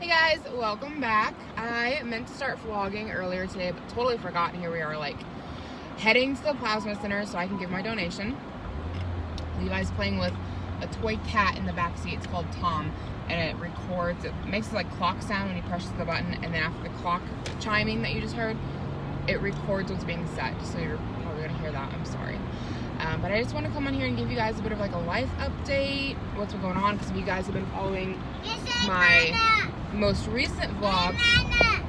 Hey guys, welcome back. I meant to start vlogging earlier today, but totally forgot. And here we are, like, heading to the plasma center so I can give my donation. Levi's playing with a toy cat in the back seat. It's called Tom, and it records. It makes like clock sound when he presses the button, and then after the clock chiming that you just heard, it records what's being said. So you're probably gonna hear that. I'm sorry. But I just want to come on here and give you guys a bit of like a life update, what's been going on, because if you guys have been following my most recent vlogs,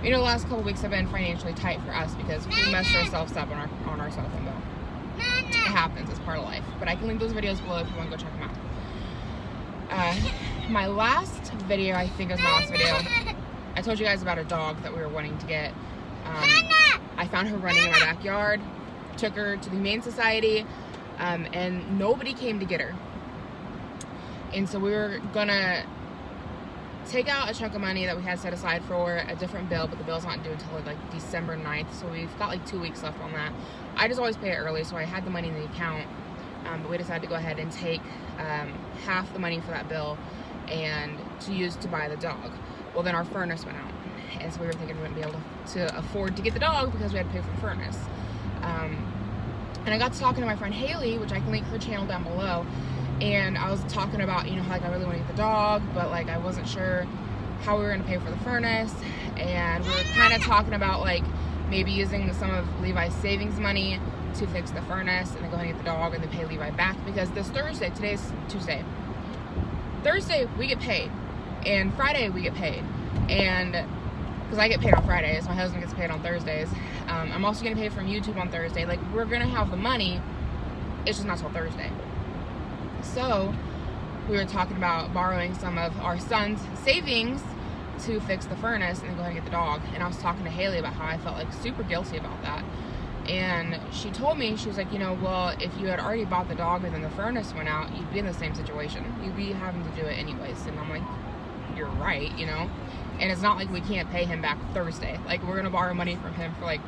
you know, the last couple weeks have been financially tight for us because we messed ourselves up on our cell phone bill. It happens, it's part of life. But I can link those videos below if you want to go check them out. My last video, I think it was my last video, I told you guys about a dog that we were wanting to get. I found her running in my backyard, took her to the Humane Society, and nobody came to get her. And so we were gonna take out a chunk of money that we had set aside for a different bill, but the bill's not due until like December 9th, so we've got like 2 weeks left on that. I just always pay it early, so I had the money in the account, but we decided to go ahead and take half the money for that bill and to use to buy the dog. Well, then our furnace went out, and so we were thinking we wouldn't be able to afford to get the dog because we had to pay for the furnace. And I got to talking to my friend Hayley, which I can link her channel down below, and I was talking about, you know, like I really want to get the dog, but like I wasn't sure how we were going to pay for the furnace, and we were kind of talking about like maybe using some of Levi's savings money to fix the furnace and then go ahead and get the dog and then pay Levi back, because this Thursday, today's Tuesday, Thursday we get paid and Friday we get paid, and because I get paid on Fridays, my husband gets paid on Thursdays. I'm also getting paid from YouTube on Thursday. Like, we're gonna have the money, it's just not till Thursday. So we were talking about borrowing some of our son's savings to fix the furnace and then go ahead and get the dog. And I was talking to Hayley about how I felt like super guilty about that. And she told me, she was like, you know, well, if you had already bought the dog and then the furnace went out, you'd be in the same situation. You'd be having to do it anyways. And I'm like, you're right, you know? And it's not like we can't pay him back Thursday. Like, we're gonna borrow money from him for like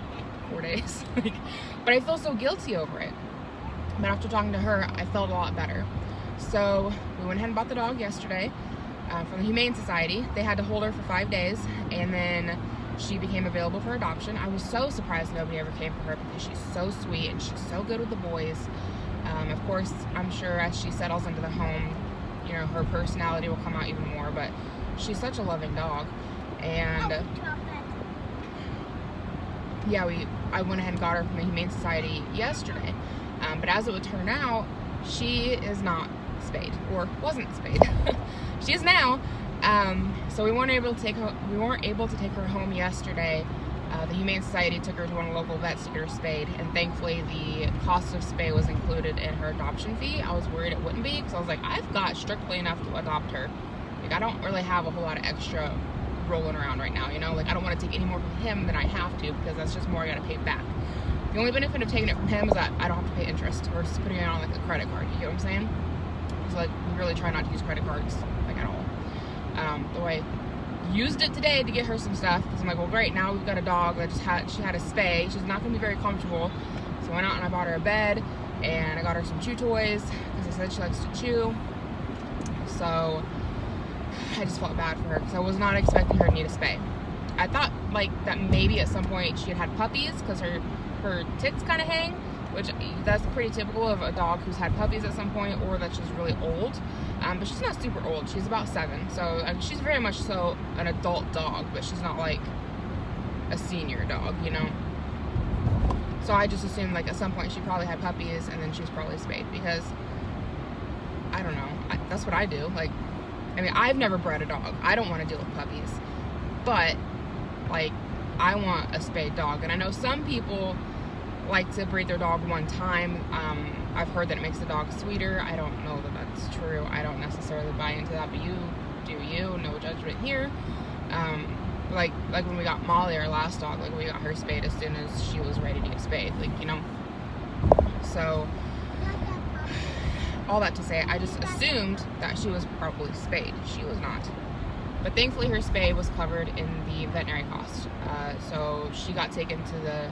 4 days. But I feel so guilty over it. But after talking to her, I felt a lot better. So we went ahead and bought the dog yesterday from the Humane Society. They had to hold her for 5 days, and then she became available for adoption. I was so surprised nobody ever came for her because she's so sweet and she's so good with the boys. Of course, I'm sure as she settles into the home, you know, her personality will come out even more, but she's such a loving dog. And yeah, I went ahead and got her from the Humane Society yesterday. But as it would turn out, she is not spayed, or wasn't spayed. She is now. So we weren't able to take her home yesterday. The Humane Society took her to one of the local vets to get her spayed, and thankfully the cost of spay was included in her adoption fee. I was worried it wouldn't be, because I was like, I've got strictly enough to adopt her. Like, I don't really have a whole lot of extra rolling around right now, you know? Like, I don't want to take any more from him than I have to, because that's just more I gotta pay back. The only benefit of taking it from him is that I don't have to pay interest, or just putting it on like a credit card. You get what I'm saying? So like, we really try not to use credit cards like at all. Though I used it today to get her some stuff, because I'm like, well, great, now we've got a dog that she had a spay. She's not gonna be very comfortable, so I went out and I bought her a bed, and I got her some chew toys because I said she likes to chew. So I just felt bad for her because I was not expecting her to need a spay. I thought like that maybe at some point she had puppies, because her tits kind of hang, which that's pretty typical of a dog who's had puppies at some point, or that she's really old. But she's not super old. She's about 7, so she's very much so an adult dog, but she's not like a senior dog, you know? So I just assumed like at some point she probably had puppies, and then she was probably spayed, because I don't know, that's what I do. Like, I mean, I've never bred a dog. I don't want to deal with puppies, but like, I want a spayed dog. And I know some people like to breed their dog one time. I've heard that it makes the dog sweeter. I don't know that that's true. I don't necessarily buy into that, but you do you. No judgment here. Like when we got Molly, our last dog, like we got her spayed as soon as she was ready to get spayed. Like, you know. So all that to say, I just assumed that she was probably spayed. She was not. But thankfully her spay was covered in the veterinary cost. So she got taken to the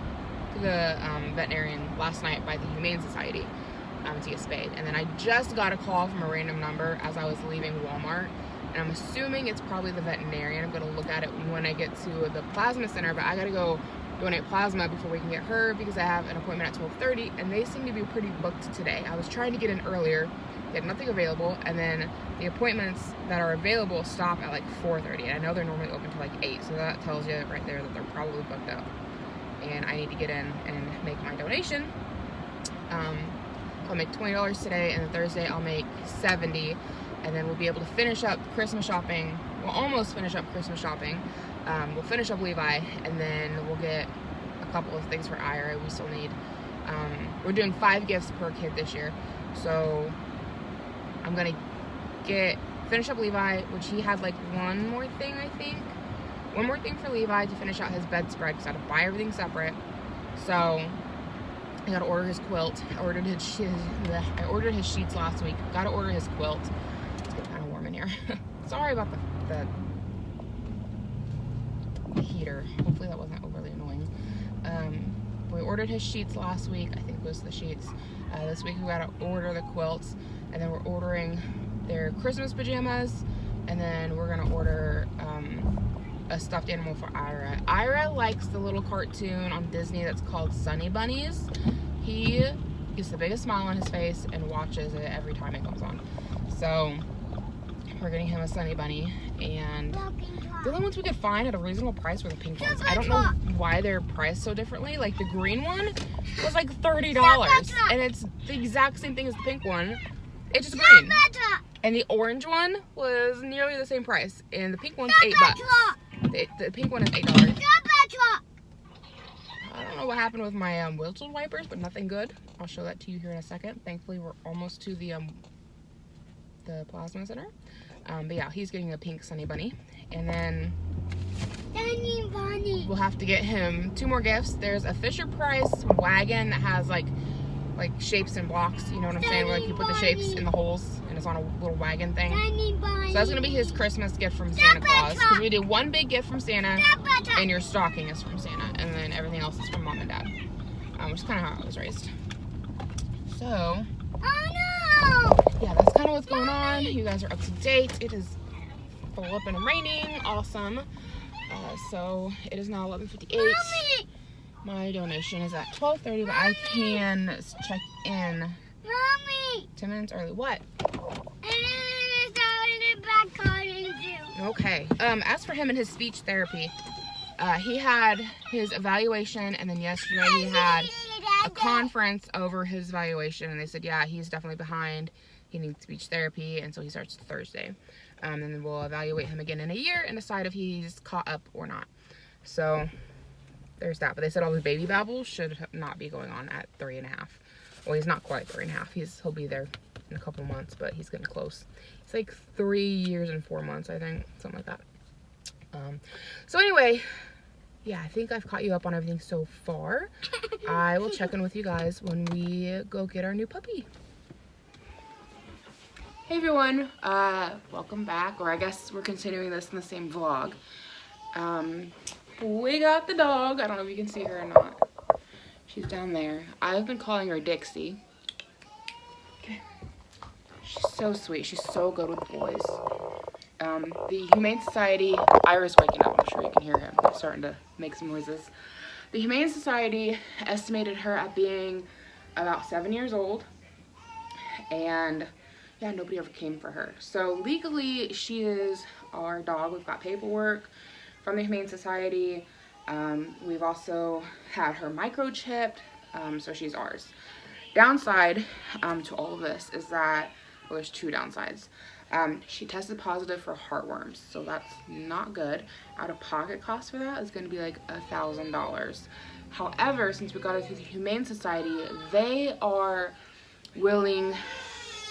veterinarian last night by the Humane Society to get spayed. And then I just got a call from a random number as I was leaving Walmart, and I'm assuming it's probably the veterinarian. I'm gonna look at it when I get to the plasma center, but I gotta go donate plasma before we can get her because I have an appointment at 12:30, and they seem to be pretty booked today. I was trying to get in earlier, they had nothing available, and then the appointments that are available stop at like 4:30, and I know they're normally open till like 8, so that tells you right there that they're probably booked up, and I need to get in and make my donation. I'll make $20 today, and then Thursday I'll make $70, and then we'll be able to finish up Christmas shopping. We'll almost finish up Christmas shopping. We'll finish up Levi, and then we'll get a couple of things for Ira. We still need, we're doing 5 gifts per kid this year, so I'm gonna finish up Levi, which he had like one more thing, I think. One more thing for Levi to finish out his bedspread, because I had to buy everything separate. So I gotta order his quilt. I ordered his sheets last week. Gotta order his quilt. It's getting kind of warm in here. Sorry about the heater. Hopefully that wasn't overly annoying. We ordered his sheets last week. I think it was the sheets. This week we gotta order the quilts, and then we're ordering their Christmas pajamas, and then we're gonna order a stuffed animal for Ira. Ira likes the little cartoon on Disney that's called Sunny Bunnies. He gets the biggest smile on his face and watches it every time it comes on. So we're getting him a Sunny Bunny, and the only ones we could find at a reasonable price were the pink ones. I don't know why they're priced so differently. Like the green one was like $30, and it's the exact same thing as the pink one. It's just green. And the orange one was nearly the same price, and the pink one's $8. The pink one is $8. I don't know what happened with my windshield wipers, but nothing good. I'll show that to you here in a second. Thankfully, we're almost to the plasma center. But yeah, he's getting a pink Sunny Bunny, and then we'll have to get him 2 more gifts. There's a Fisher Price wagon that has like shapes and blocks, you know what I'm saying, where like you put the shapes in the holes and it's on a little wagon thing. So that's gonna be his Christmas gift from Santa Claus, because we do one big gift from Santa and your stocking is from Santa, and then everything else is from Mom and Dad, which is kind of how I was raised. So yeah, that's kind of what's going on. You guys are up to date. It is full up and raining. Awesome. So it is now 11:58. My donation is at 12:30, but I can check in 10 minutes early. What? Okay. As for him and his speech therapy, he had his evaluation, and then yesterday he had a conference over his evaluation, and they said, yeah, he's definitely behind. He needs speech therapy, and so he starts Thursday. And then we'll evaluate him again in a year and decide if he's caught up or not. So there's that. But they said all the baby babble should not be going on at 3.5. Well, he's not quite 3.5. He'll be there in a couple months, but he's getting close. It's like 3 years and 4 months, I think, something like that. So anyway, yeah, I think I've caught you up on everything so far. I will check in with you guys when we go get our new puppy. Hey everyone, welcome back, or I guess we're continuing this in the same vlog. We got the dog. I don't know if you can see her or not. She's down there. I've been calling her Dixie. Okay. She's so sweet. She's so good with boys. The Humane Society, Ira's waking up. I'm sure you can hear him. He's starting to make some noises. The Humane Society estimated her at being about 7 years old. And yeah, nobody ever came for her. So legally, she is our dog. We've got paperwork from the Humane Society. We've also had her microchipped, so she's ours. Downside to all of this is that, well, there's 2 downsides. She tested positive for heartworms, so that's not good. Out-of-pocket cost for that is going to be like $1,000. However, since we got her through the Humane Society, they are willing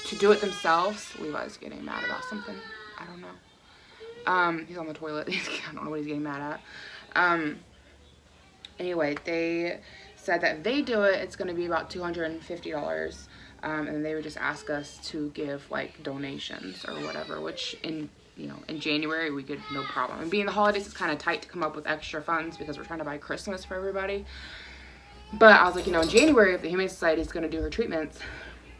to do it themselves. Levi's getting mad about something. I don't know. He's on the toilet. I don't know what he's getting mad at. Anyway, they said that if they do it, it's going to be about $250. And they would just ask us to give like donations or whatever, which in January we could, no problem. And being the holidays, it's kind of tight to come up with extra funds because we're trying to buy Christmas for everybody. But I was like, in January, if the Humane Society is going to do her treatments,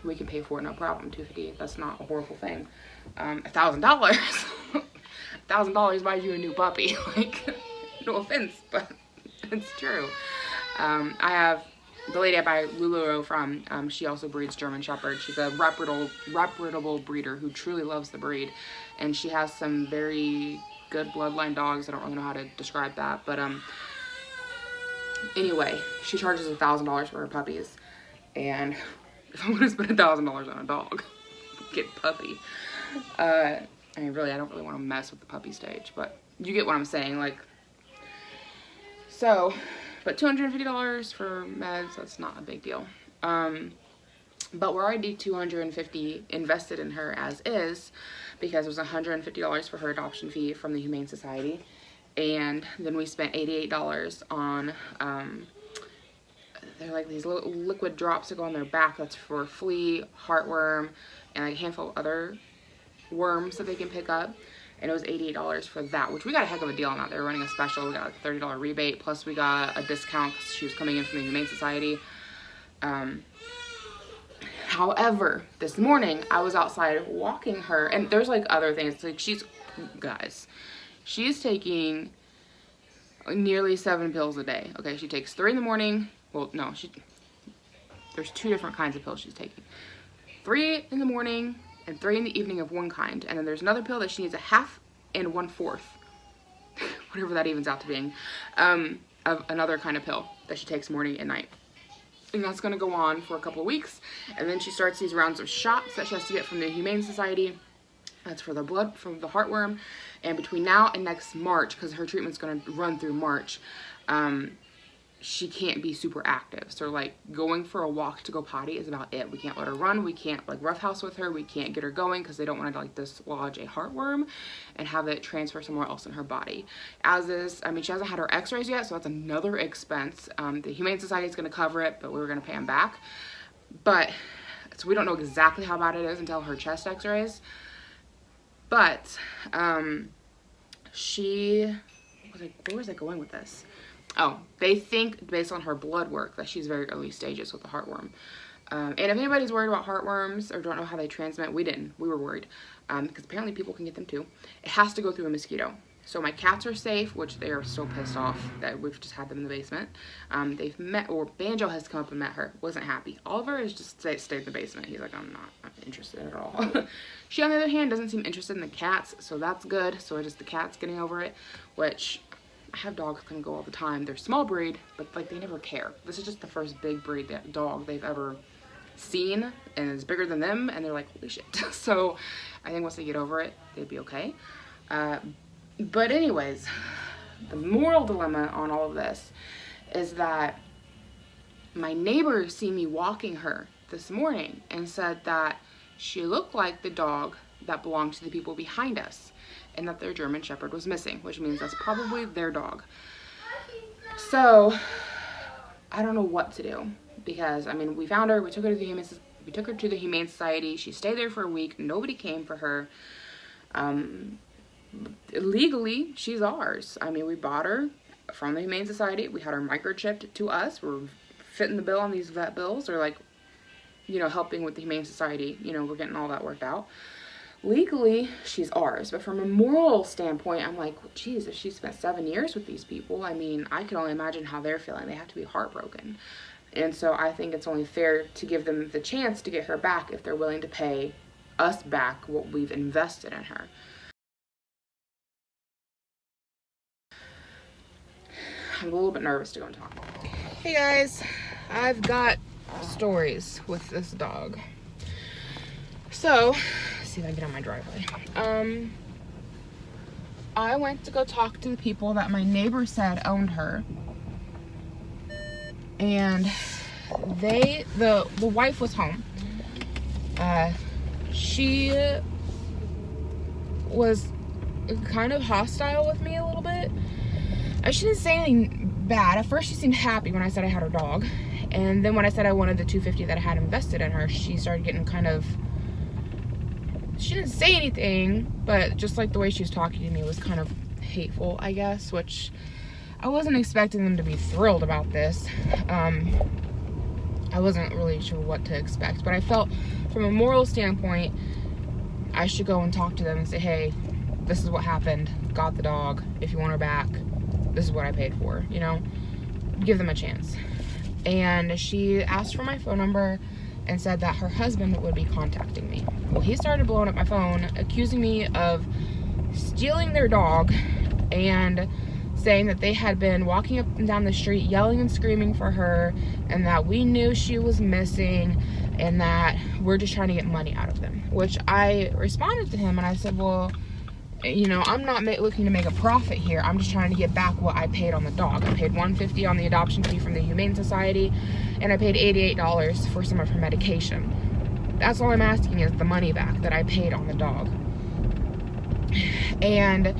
we can pay for it, no problem. $250, that's not a horrible thing. $1,000, $1,000 buys you a new puppy. Like, no offense, but it's true. I have the lady I buy Lulu from, she also breeds German Shepherd. She's a reputable breeder who truly loves the breed. And she has some very good bloodline dogs. I don't really know how to describe that. But anyway, she charges $1,000 for her puppies. And if I'm going to spend $1,000 on a dog, get a puppy. I mean, really, I don't really want to mess with the puppy stage. But you get what I'm saying. Like, so... But $250 for meds, that's not a big deal. But we're already $250 invested in her as is, because it was $150 for her adoption fee from the Humane Society. And then we spent $88 on, they're like these little liquid drops that go on their back. That's for flea, heartworm, and like a handful of other worms that they can pick up. And it was $88 for that, which we got a heck of a deal on that. They were running a special. We got a $30 rebate, plus we got a discount because she was coming in from the Humane Society. However, this morning I was outside walking her, and there's like other things. Like she's taking nearly 7 pills a day. Okay, she takes 3 in the morning. Well, no, there's 2 different kinds of pills she's taking. 3 in the morning and 3 in the evening of one kind, and then there's another pill that she needs a half and 1/4, whatever that evens out to being, of another kind of pill that she takes morning and night. And that's going to go on for a couple of weeks, and then she starts these rounds of shots that she has to get from the Humane Society. That's for the blood, from the heartworm. And between now and next March, because her treatment's going to run through March, she can't be super active. So like going for a walk to go potty is about it. We can't let her run. We can't like roughhouse with her. We can't get her going because they don't want to like dislodge a heartworm and have it transfer somewhere else in her body. As is, I mean, she hasn't had her x-rays yet, so that's another expense. The Humane Society is going to cover it, but we were going to pay them back. But, so we don't know exactly how bad it is until her chest x-rays. But, where was I going with this? Oh, they think, based on her blood work, that she's very early stages with the heartworm. And if anybody's worried about heartworms or don't know how they transmit, we didn't. We were worried. Because apparently people can get them too. It has to go through a mosquito. So my cats are safe, which they are so pissed off that we've just had them in the basement. They've met, or Banjo has come up and met her. Wasn't happy. Oliver is just stayed in the basement. He's like, I'm not interested at all. She, on the other hand, doesn't seem interested in the cats, so that's good. So it's just the cats getting over it, which... I have dogs that can go all the time. They're small breed, but like they never care. This is just the first big breed dog they've ever seen, and it's bigger than them, and they're like, holy shit. So I think once they get over it, they'd be okay. But anyways, the moral dilemma on all of this is that my neighbor see me walking her this morning and said that she looked like the dog that belonged to the people behind us, and that their German Shepherd was missing, which means that's probably their dog. So I don't know what to do, because I mean, we found her, we took her to the Humane Society. She stayed there for a week. Nobody came for her. Legally, she's ours. I mean, we bought her from the Humane Society. We had her microchipped to us. We're fitting the bill on these vet bills, or like, you know, helping with the Humane Society. You know, we're getting all that worked out. Legally, she's ours, but from a moral standpoint, I'm like, well, geez, if she spent 7 years with these people, I mean, I can only imagine how they're feeling. They have to be heartbroken. And so I think it's only fair to give them the chance to get her back if they're willing to pay us back what we've invested in her. I'm a little bit nervous to go and talk. Hey guys, I've got stories with this dog. So, see if I can get on my driveway. I went to go talk to the people that my neighbor said owned her, and the wife was home. She was kind of hostile with me a little bit. She didn't say anything bad. At first she seemed happy when I said I had her dog, and then when I said I wanted the $250 that I had invested in her, she started getting kind of, she didn't say anything, but just like the way she was talking to me was kind of hateful, I guess, which I wasn't expecting them to be thrilled about this. I wasn't really sure what to expect, but I felt from a moral standpoint, I should go and talk to them and say, hey, this is what happened, got the dog, if you want her back, this is what I paid for, you know, give them a chance. And she asked for my phone number and said that her husband would be contacting me. Well, he started blowing up my phone, accusing me of stealing their dog and saying that they had been walking up and down the street yelling and screaming for her, and that we knew she was missing, and that we're just trying to get money out of them. Which I responded to him and I said, well, you know, I'm not looking to make a profit here. I'm just trying to get back what I paid on the dog. I paid $150 on the adoption fee from the Humane Society, and I paid $88 for some of her medication. That's all I'm asking, is the money back that I paid on the dog. And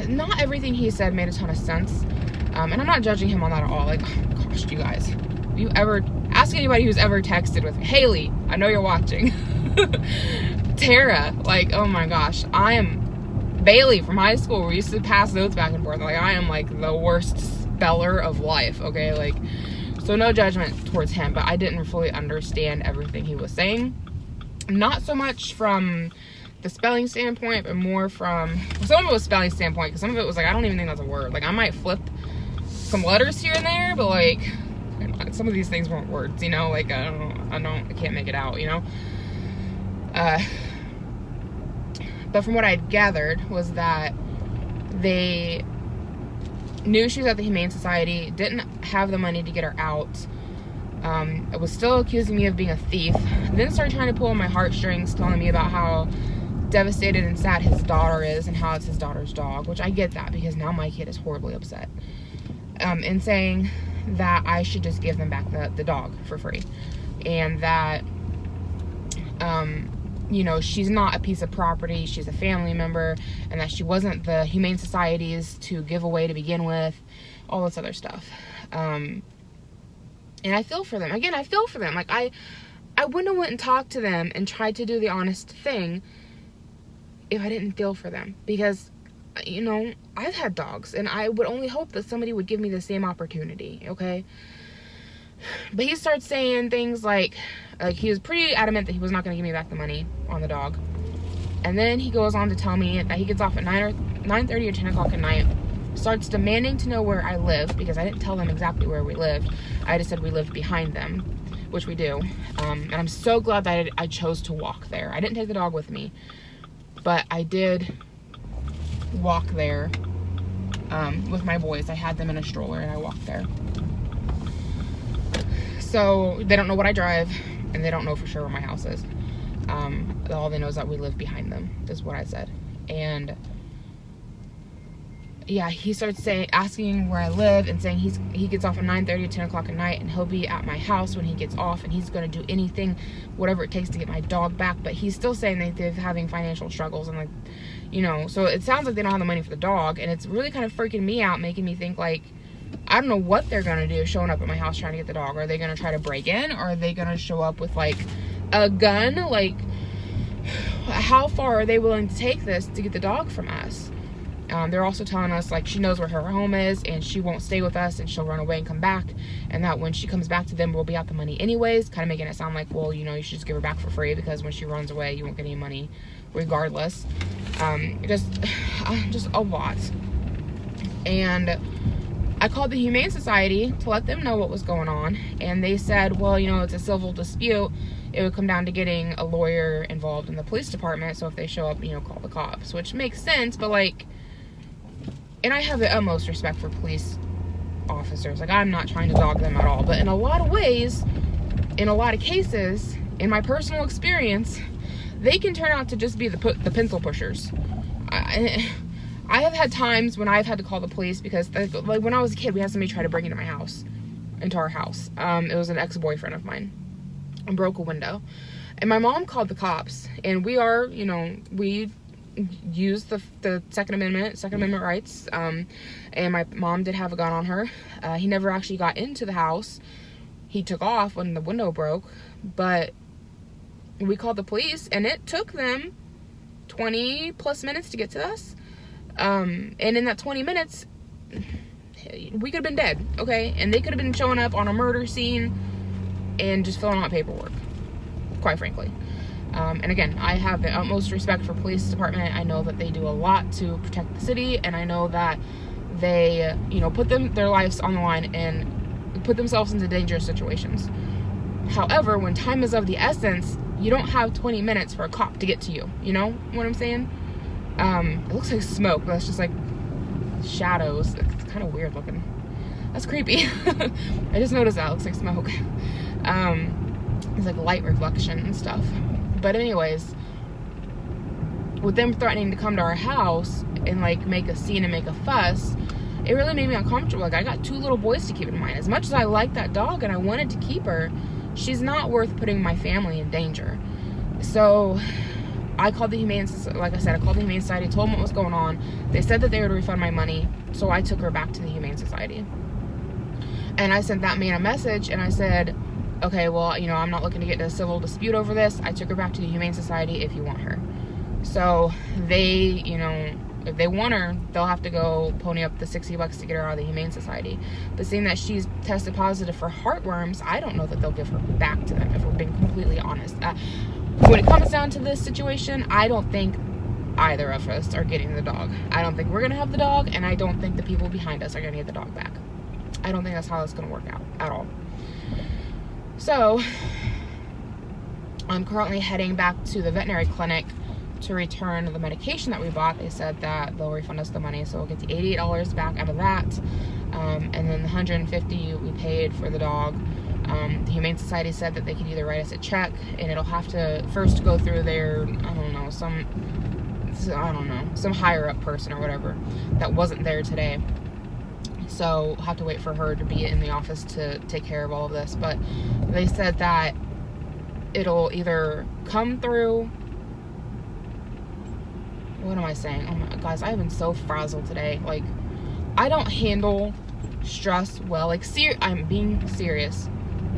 not everything he said made a ton of sense. And I'm not judging him on that at all. Like, oh, gosh, you guys, if you ever ask anybody who's ever texted with me, Hayley, I know you're watching. Tara, like, oh my gosh, I am Bailey from high school. We used to pass notes back and forth. Like, I am like the worst speller of life, okay? Like, so no judgment towards him, but I didn't fully understand everything he was saying. Not so much from the spelling standpoint, but more from, some of it was spelling standpoint, because some of it was like, I don't even think that's a word. Like, I might flip some letters here and there, but like, some of these things weren't words, you know? Like, I can't make it out, you know? But from what I'd gathered was that they knew she was at the Humane Society, didn't have the money to get her out, was still accusing me of being a thief, then started trying to pull on my heartstrings, telling me about how devastated and sad his daughter is and how it's his daughter's dog, which I get that, because now my kid is horribly upset, and saying that I should just give them back the dog for free, and that you know, she's not a piece of property, she's a family member, and that she wasn't the Humane Society's to give away to begin with, all this other stuff. And I feel for them. Again, I feel for them. Like, I wouldn't have went and talked to them and tried to do the honest thing if I didn't feel for them. Because, you know, I've had dogs, and I would only hope that somebody would give me the same opportunity, okay? But he starts saying things like he was pretty adamant that he was not going to give me back the money on the dog. And then he goes on to tell me that he gets off at 9:30 or 10 o'clock at night, starts demanding to know where I live, because I didn't tell them exactly where we lived. I just said we lived behind them, which we do. And I'm so glad that I chose to walk there. I didn't take the dog with me, but I did walk there with my boys. I had them in a stroller and I walked there. So they don't know what I drive, and they don't know for sure where my house is. All they know is that we live behind them, is what I said. And yeah, he starts asking where I live, and saying he gets off at 9:30 or 10 o'clock at night, and he'll be at my house when he gets off, and he's going to do anything, whatever it takes to get my dog back. But he's still saying that they're having financial struggles, and like, you know, so it sounds like they don't have the money for the dog, and it's really kind of freaking me out, making me think like, I don't know what they're going to do showing up at my house trying to get the dog. Are they going to try to break in? Or are they going to show up with, like, a gun? Like, how far are they willing to take this to get the dog from us? They're also telling us, like, she knows where her home is, and she won't stay with us, and she'll run away and come back, and that when she comes back to them, we'll be out the money anyways, kind of making it sound like, well, you know, you should just give her back for free, because when she runs away, you won't get any money regardless. Just a lot. And I called the Humane Society to let them know what was going on, and they said, well, you know, it's a civil dispute. It would come down to getting a lawyer involved in the police department, so if they show up, you know, call the cops, which makes sense, but like, and I have the utmost respect for police officers. Like, I'm not trying to dog them at all, but in a lot of ways, in a lot of cases, in my personal experience, they can turn out to just be the pencil pushers. I have had times when I've had to call the police because, like, when I was a kid, we had somebody try to break into our house. It was an ex-boyfriend of mine, and broke a window. And my mom called the cops, and we use the Second Amendment rights, and my mom did have a gun on her. He never actually got into the house. He took off when the window broke, but we called the police, and it took them 20 plus minutes to get to us. And in that 20 minutes, we could have been dead, okay? And they could have been showing up on a murder scene and just filling out paperwork, quite frankly. And again, I have the utmost respect for police department. I know that they do a lot to protect the city, and I know that they, you know, put their lives on the line and put themselves into dangerous situations. However, when time is of the essence, you don't have 20 minutes for a cop to get to you. You know what I'm saying? It looks like smoke, but that's just like shadows. It's kind of weird looking. That's creepy. I just noticed that. It looks like smoke. It's like light reflection and stuff. But anyways, with them threatening to come to our house and like make a scene and make a fuss, it really made me uncomfortable. Like, I got 2 little boys to keep in mind. As much as I like that dog and I wanted to keep her, she's not worth putting my family in danger. So I called the Humane Society. Like I said, I called the Humane Society, told them what was going on. They said that they would refund my money, so I took her back to the Humane Society. And I sent that man a message, and I said, okay, well, you know, I'm not looking to get into a civil dispute over this. I took her back to the Humane Society if you want her. So they, you know, if they want her, they'll have to go pony up the $60 to get her out of the Humane Society. But seeing that she's tested positive for heartworms, I don't know that they'll give her back to them, if we're being completely honest. When it comes down to this situation, I don't think either of us are getting the dog. I don't think we're going to have the dog, and I don't think the people behind us are going to get the dog back. I don't think that's how it's going to work out at all. So, I'm currently heading back to the veterinary clinic to return the medication that we bought. They said that they'll refund us the money, so we'll get the $88 back out of that, and then the $150 we paid for the dog. The Humane Society said that they could either write us a check, and it'll have to first go through their, some higher up person or whatever that wasn't there today. So we'll have to wait for her to be in the office to take care of all of this. But they said that it'll either come through, what am I saying? Oh my guys, I've been so frazzled today. Like, I don't handle stress well. Like, I'm being serious.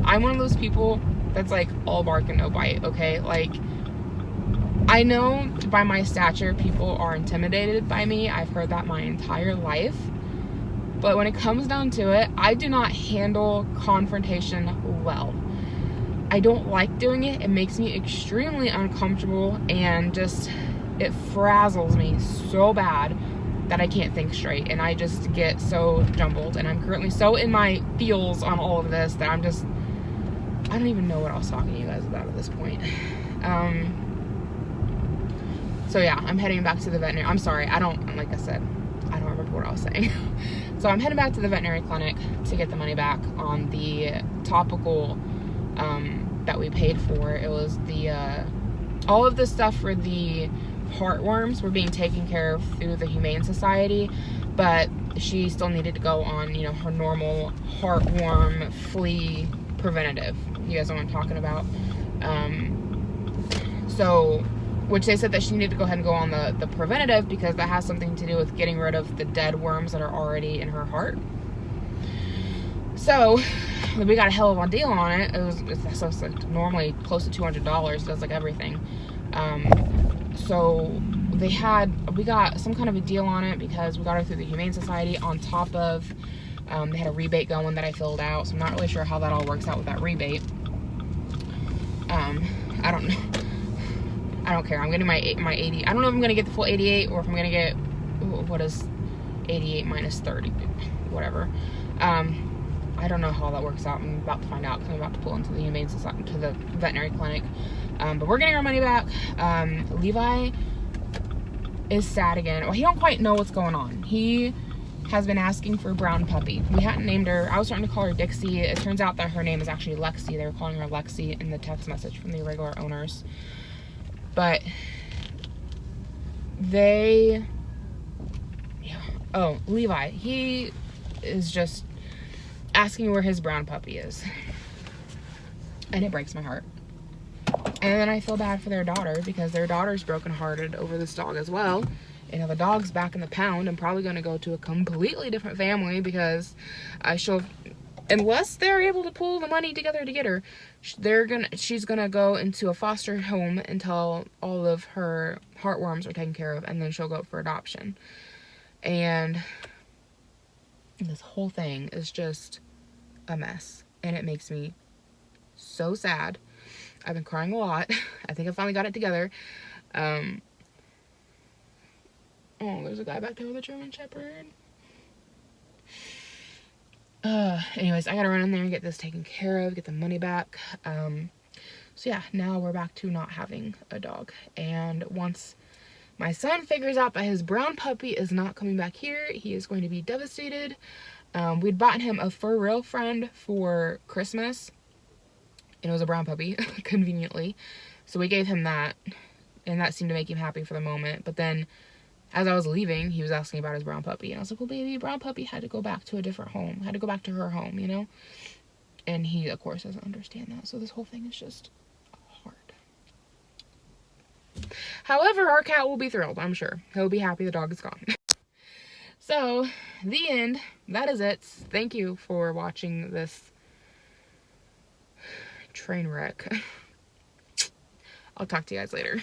I'm one of those people that's like all bark and no bite, okay? Like, I know by my stature people are intimidated by me. I've heard that my entire life. But when it comes down to it, I do not handle confrontation well. I don't like doing it. It makes me extremely uncomfortable, and just, it frazzles me so bad that I can't think straight, and I just get so jumbled, and I'm currently so in my feels on all of this that I don't even know what I was talking to you guys about at this point. So yeah, I'm heading back to the veterinary. I'm sorry, like I said, I don't remember what I was saying. So I'm heading back to the veterinary clinic to get the money back on the topical that we paid for. It was the all of the stuff for the heartworms were being taken care of through the Humane Society, but she still needed to go on, you know, her normal heartworm flea preventative. You guys know what I'm talking about. Which they said that she needed to go ahead and go on the preventative, because that has something to do with getting rid of the dead worms that are already in her heart. So we got a hell of a deal on it. It's like normally close to $200. It does like everything. So we got some kind of a deal on it because we got her through the Humane Society, on top of they had a rebate going that I filled out. So I'm not really sure how that all works out with that rebate. I don't know. I don't care. I'm getting my 80. I don't know if I'm going to get the full 88 or if I'm going to get, what is 88 minus 30, whatever. I don't know how that works out. I'm about to find out because I'm about to pull into the Humane Society, to the veterinary clinic. But we're getting our money back. Levi is sad again. Well, he don't quite know what's going on. He has been asking for a brown puppy. We hadn't named her. I was starting to call her Dixie. It turns out that her name is actually Lexi. They were calling her Lexi in the text message from the regular owners. But Levi, he is just asking where his brown puppy is. And it breaks my heart. And then I feel bad for their daughter, because their daughter's brokenhearted over this dog as well. You know, the dog's back in the pound and probably going to go to a completely different family, because unless they're able to pull the money together to get her, she's gonna go into a foster home until all of her heartworms are taken care of, and then she'll go up for adoption. And this whole thing is just a mess, and it makes me so sad. I've been crying a lot. I think I finally got it together. Oh, there's a guy back there with a German Shepherd. Anyways, I gotta run in there and get this taken care of, get the money back. So yeah, now we're back to not having a dog. And once my son figures out that his brown puppy is not coming back here, he is going to be devastated. We'd bought him a fur real friend for Christmas, and it was a brown puppy, conveniently. So we gave him that, and that seemed to make him happy for the moment. But then, as I was leaving, he was asking about his brown puppy, and I was like, well, baby, brown puppy had to go back to a different home, had to go back to her home, you know? And he, of course, doesn't understand that, so this whole thing is just hard. However, our cat will be thrilled, I'm sure. He'll be happy the dog is gone. So, the end. That is it. Thank you for watching this train wreck. I'll talk to you guys later.